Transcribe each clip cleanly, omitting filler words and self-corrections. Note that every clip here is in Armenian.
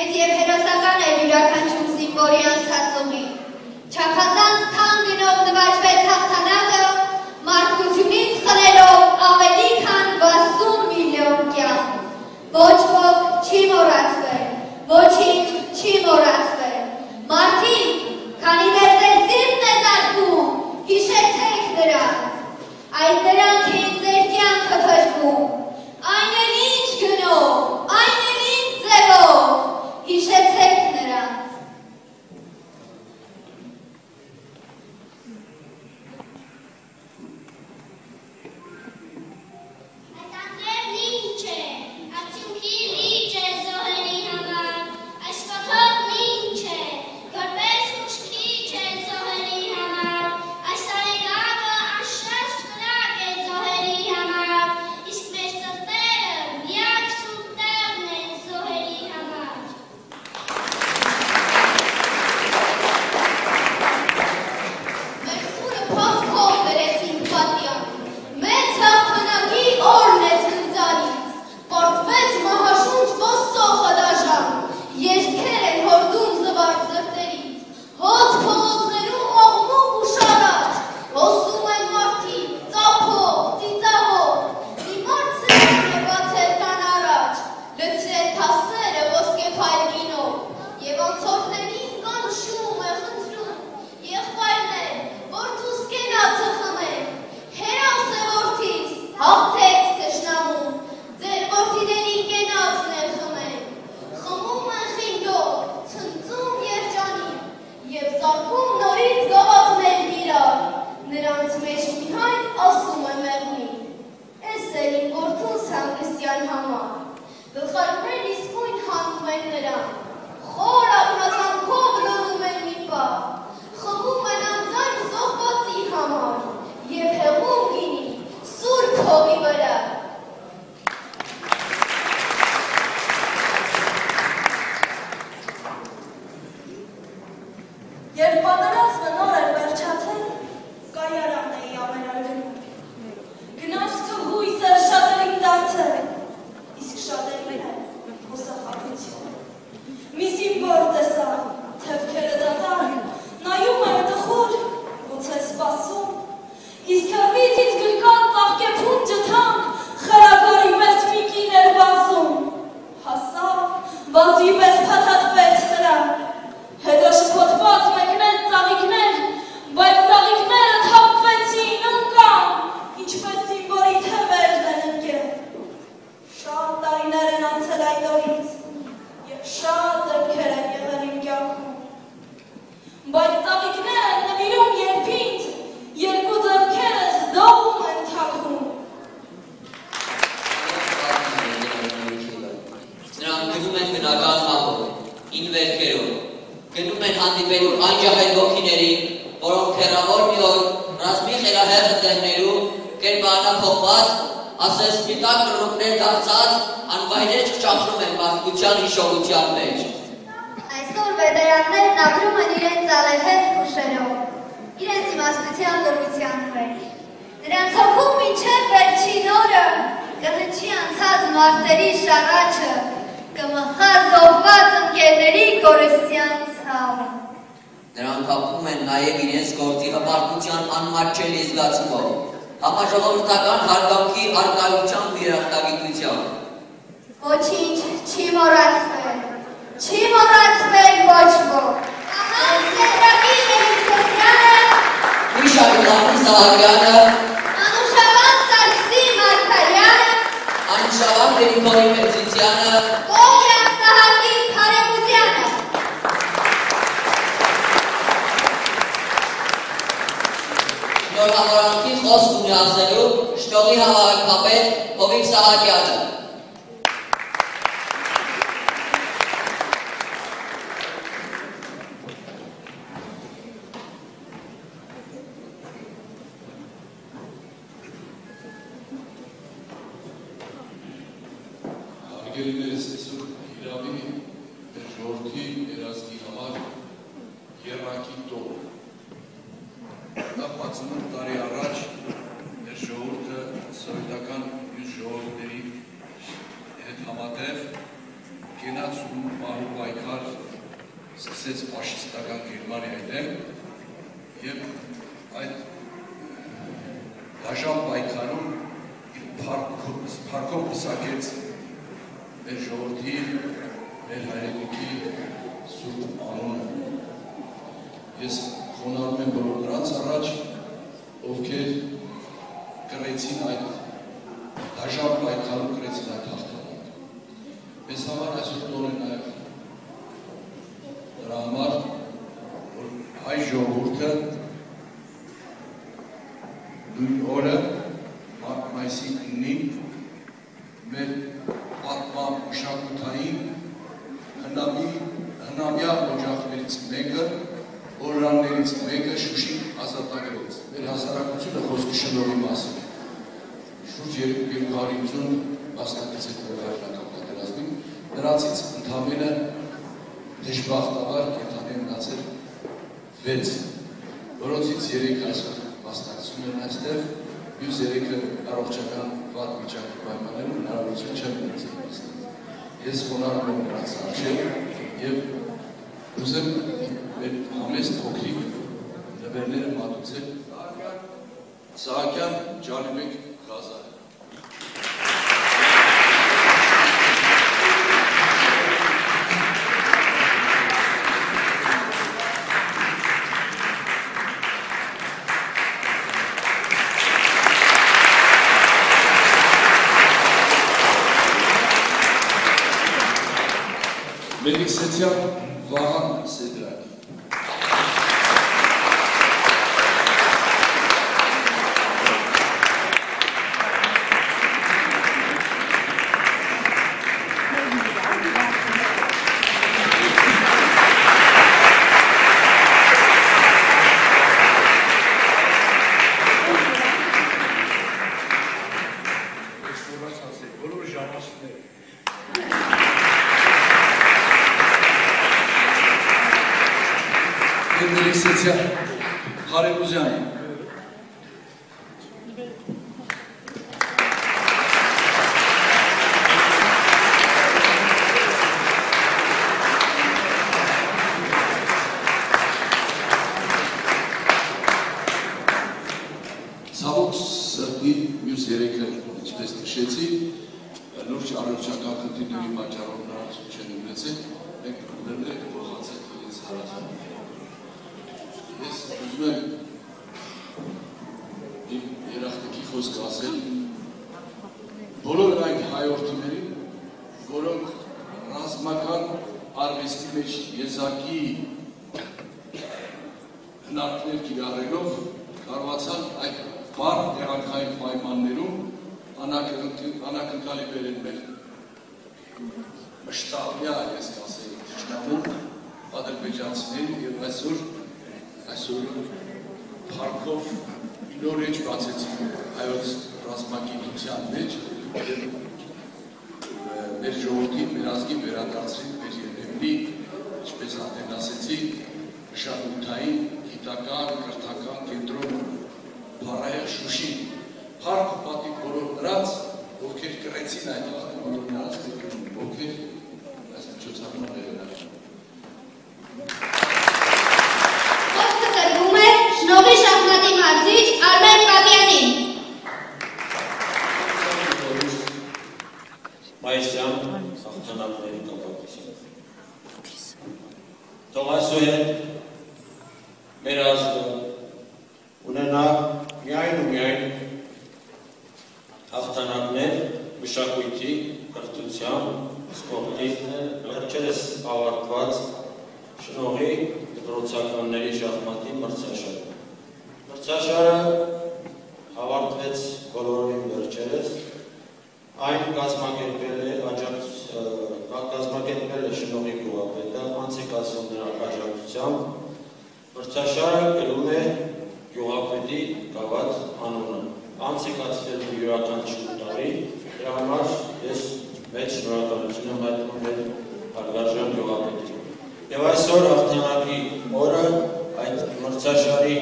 մեծ և հերոսական էր յուրաքանչյուր զինվորի անցածումի։ Չափազանց թանկ գնով նվաճվեց հաղթանակը, մարդկությունից խլելով ավելի քան 60 միլիոն կյանք։ Ոչ ոք չի մոռացվել, ոչինչ չի մոռացվել։ Մարդիկ, քանի դեռ ձեր սիրտն է զարկում, հիշեցեք նրանց։ Այդ նրանք էին ձեր կյանքը փրկում։ Այն էլ ինչ գնով, այն էլ ինչ ձևով, հիշեցեք նրանց։ Համատեղ գնացում պահու սկսեց ֆաշիստական Գերմանիայի դեմ եւ այդ դաժան պայքարում փառքով պսակեց մեր ժողովրդի, մեր հայրենիքի սուրբ անունը։ Ես խոնարհում եմ բոլոր նրանց առաջ, ովքեր կրեցին այդ դաժան պայքարում կրեցին այդ հաղթանակը։ Մեզ համար այսօր տոն է նաև դրա համար, որ հայ ժողովուրդը նույն օրը մայիսի 9-ին մեր պատմական մշակութային հնամյա օջախներից մեկը, օրրաններից մեկը Շուշին ազատագրեց։ Մեր հասարակությունը խոսքի շնորհի մասին։ Շուրջ 250 մասնակից է հայրենական պատերազմին, նրանցից ընդամենը դժբախտաբար կենդանի մնացել 6, որոնցից 3 այսօր մասնակցում են այստեղ, մյուս 3-ը առողջական վատ վիճակի պայմաններում հնարավորություն չեն ունեցել։ Ես խոնարհում եմ նրանց առջև եւ ուզում մեր համեստ փոքրիկ նվերները մատուցել Սահակյան Ջանիմեկ Ղազարը։ Մելիքսեցյան Վահան Սեդրակի։ Մելիքսեցյան Հարելուզյանը։ Ցավոք սրտի մյուս 3-ը, ինչպես նշեցի, լուրջ առողջական խնդիրների պատճառով նրանց չեն ունեցել, մենք նվերները կփոխանցենք իրենց հարազատներին։ Ես ուզում եմ իմ երախտիկի խոսք ասել բոլոր այդ հայորդիներին, որոնք ռազմական արվեստի մեջ եզակի հնարքներ կիրառելով կարողացան այդ բարդ տեղանքային պայմաններում անակնկալի բերել մեր մշտամյա, ես կասեի, թշնամուն ադրբեջանցիներին եւ այսօր փառքով նոր էջ բացեցին հայոց ռազմագիտության մեջ եւ մեր ժողովրդին, մեր ազգին վերադարձրին մեր երկրի, ինչպես արդեն ասեցի, մշակութային, գիտական, կրթական կենտրոն Փառահեղ Շուշին։ Փառք ու պատիվ բոլոր նրանց, ովքեր կրեցին այդ բոլոր նրանց, ովքեր այս միջոցառումը վերելան։ Շնորհի շախմատի մարզիչ Արմեն Բաբյանին։ Մայիսյան հաղթանակների կապակցությամբ։ Թող այսուհետ մեր ազգը ունենա միայն ու միայն հաղթանակներ մշակույթի, կրթության, սպորտի, վերջերս ավարտված շնորհի դպրոցականների շախմատի մրցաշար։ Մրցաշարը ավարտվեց բոլորովին վերջերս, այն կազմակերպել է շնորհի գյուղապետը, անցեկացնում նրան աջակցությամբ, մրցաշարը կրում է գյուղապետի գավաթ անունը, անցեկացվելու յուրաքանչյուր տարի, դրա համար ես մեծ շնորհակալություն եմ հայտնում մեր հարգարժան գյուղապետին։ Եվ այսօր հաղթանակի օրը այդ մրցաշարի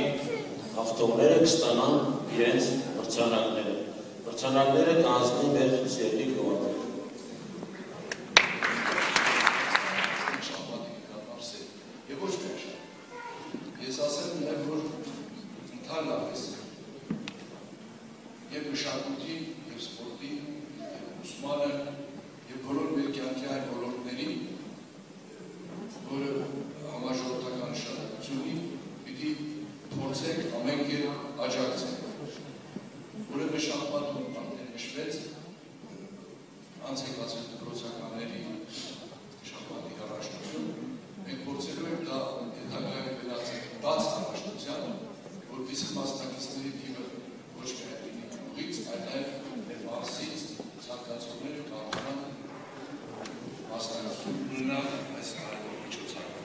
հաղթողները կստանան իրենց մրցանակները։ Մրցանակները կանցնի մեր սիրելի գյուղապետը։ դպրոցականների շաբաթի առաջնություն, մենք փորձելու ենք դա հետագայում վերածել բաց առաջնության, որպեսզի մասնակիցների թիվը ոչ միայն լինի ուղիղ, այլ նաև մեր մասից ցանկացողները կարողանան մասնակցություն ունենալ այս կարևոր միջոցառմանը։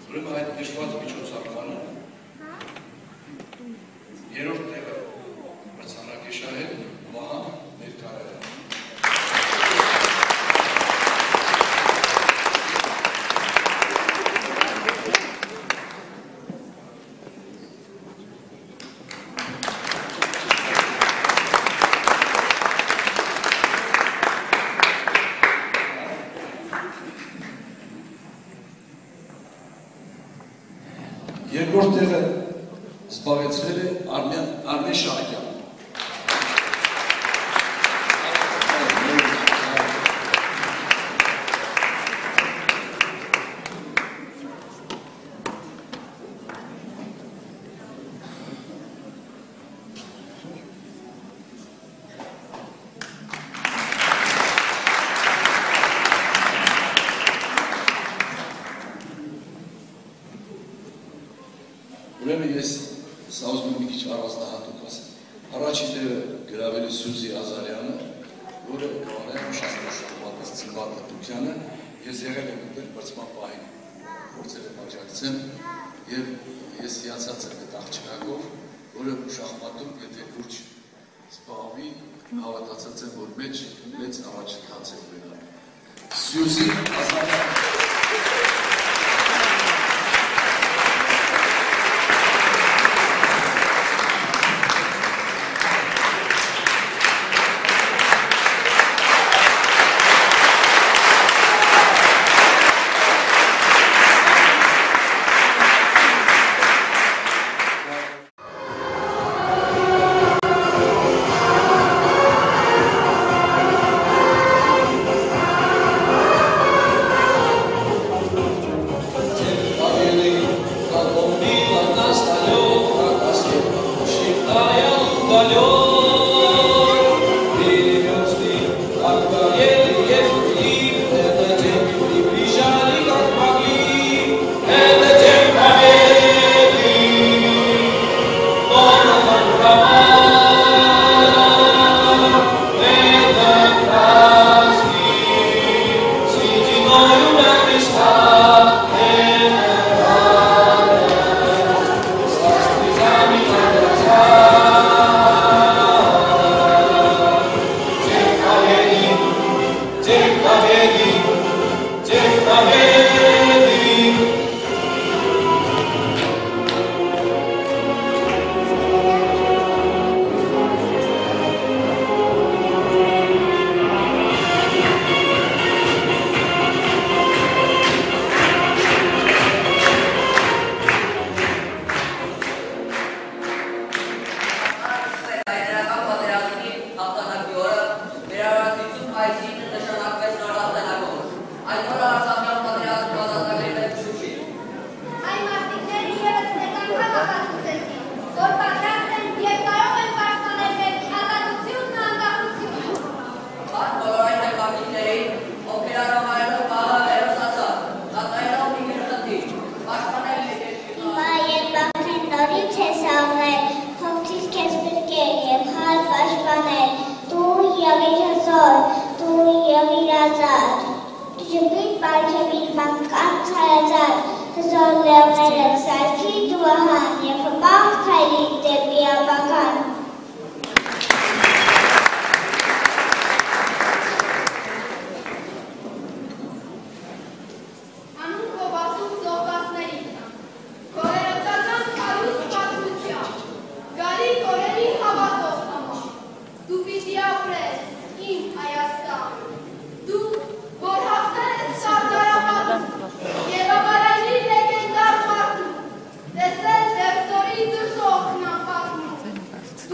Ուրեմն այդ նշված միջոցառմանը երրորդ տեղը մրցանակի շահել Վահան Ներկարյանը։ Երկրորդ տեղը զբաղեցրել է Արմեն Շահակյանը։ Ուրեմն ես սա ուզում եմ մի քիչ առանձնահատուկ ասեմ։ Առաջին տեղը գրավել է Սյուզի Ազարյանը, որը կանեմ շահմատից ծնված դպրոցյանը, ես եղել եմ ուտել բրցման պահին, փորձել եմ աջակցեմ եւ ես հիացած եմ այդ աղջկայով, որը շախմատում եթե լուրջ զբաղվի, հավատացած եմ, որ մեծ առաջընթաց է ունենալ։ Սյուզի Ազարյանը Դու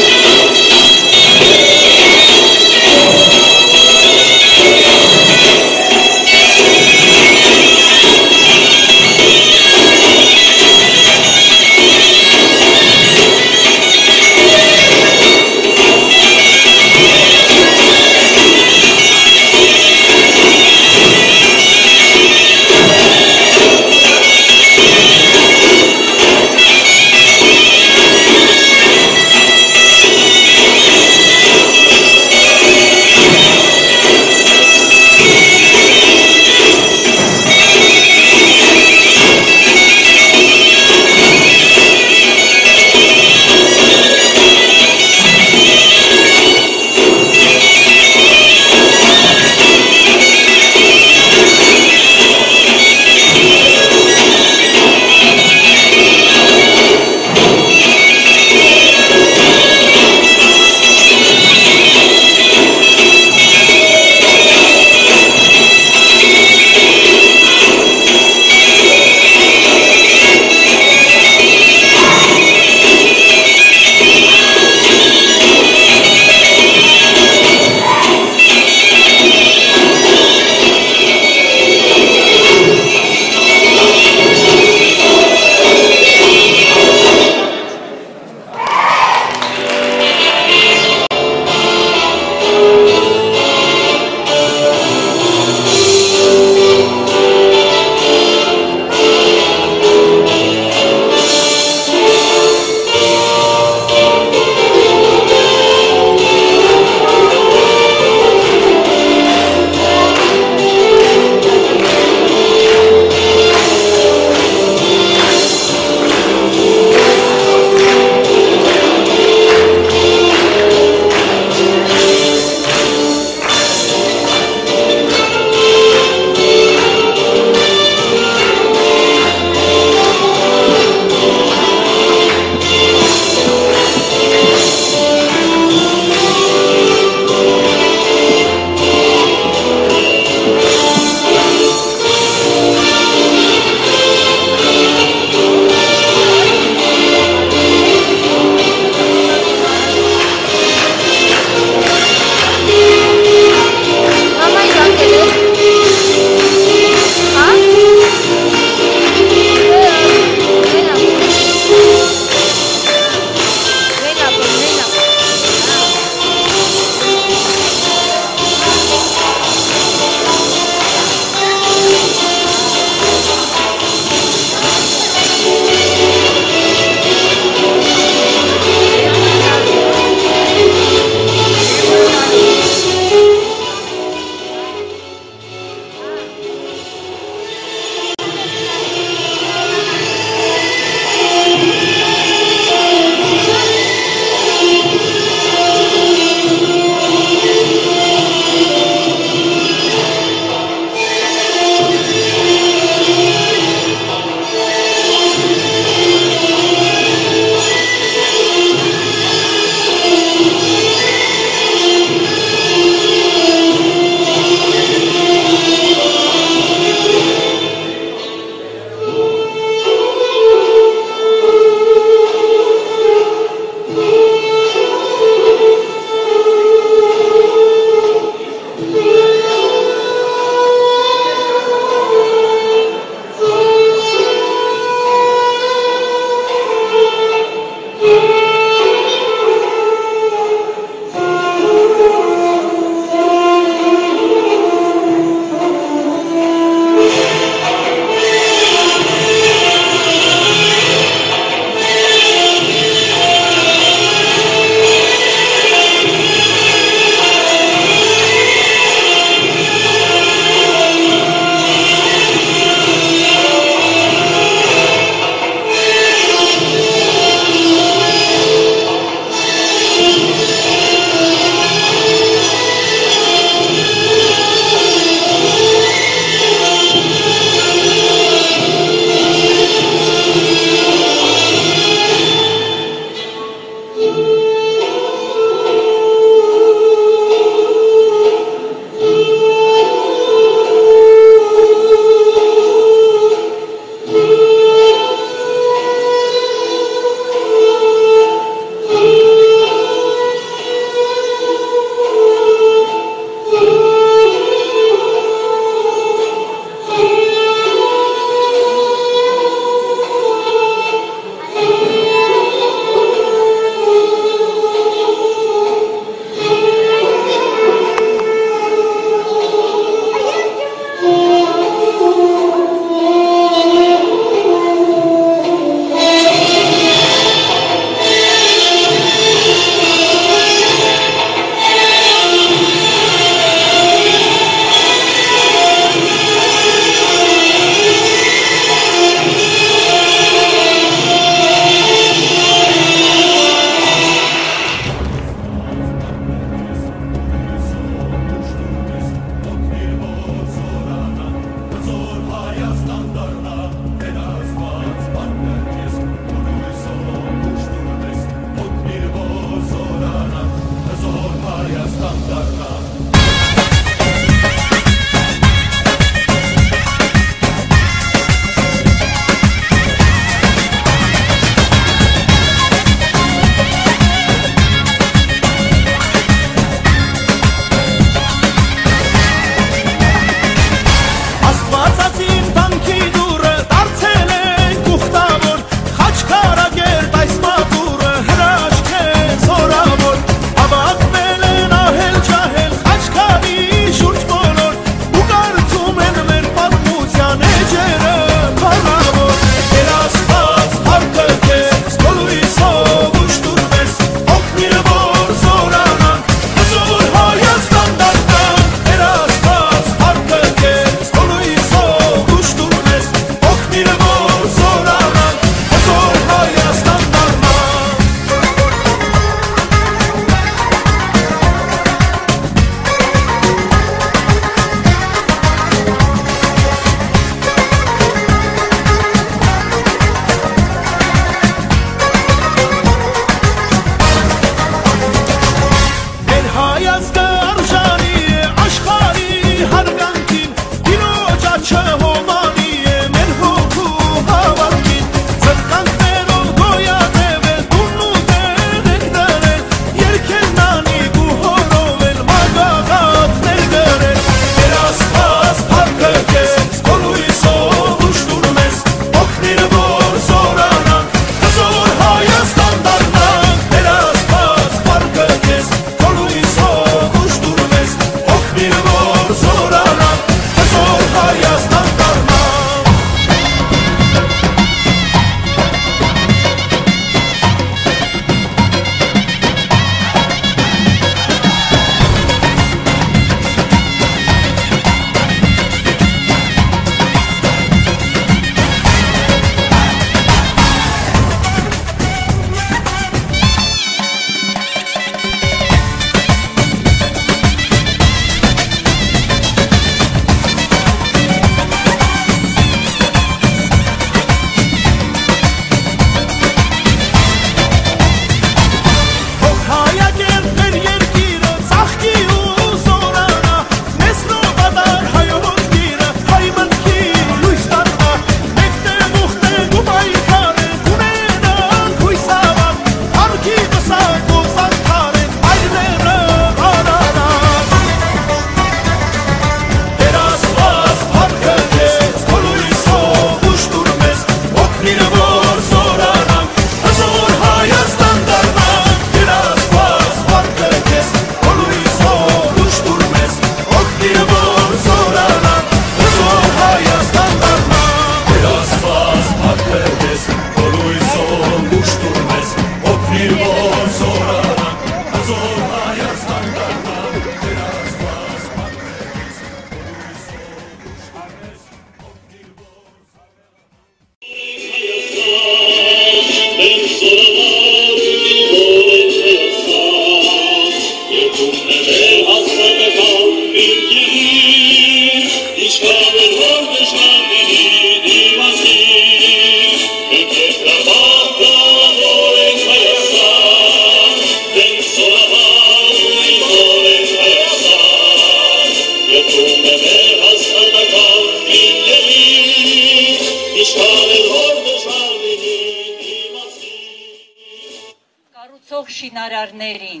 գործող շինարարներին,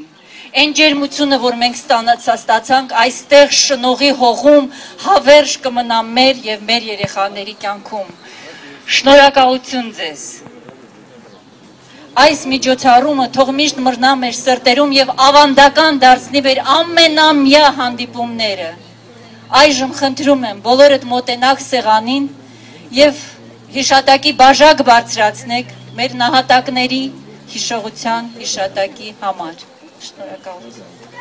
այն ջերմությունը, որ մենք ստացանք այստեղ շնողի հողում, հավերժ կմնա մեր եւ մեր երեխաների կյանքում։ Շնորհակալություն ձեզ։ Այս միջոցառումը թող միշտ մռնա մեր սրտերում եւ ավանդական դարձնի մեր ամենամյա հանդիպումները։ Այժմ խնդրում եմ բոլորդ մոտենաք սեղանին եւ հիշատակի բաժակ բարձրացնեք մեր նահատակների հիշողության հիշատակի համար։ Շնորհակալություն։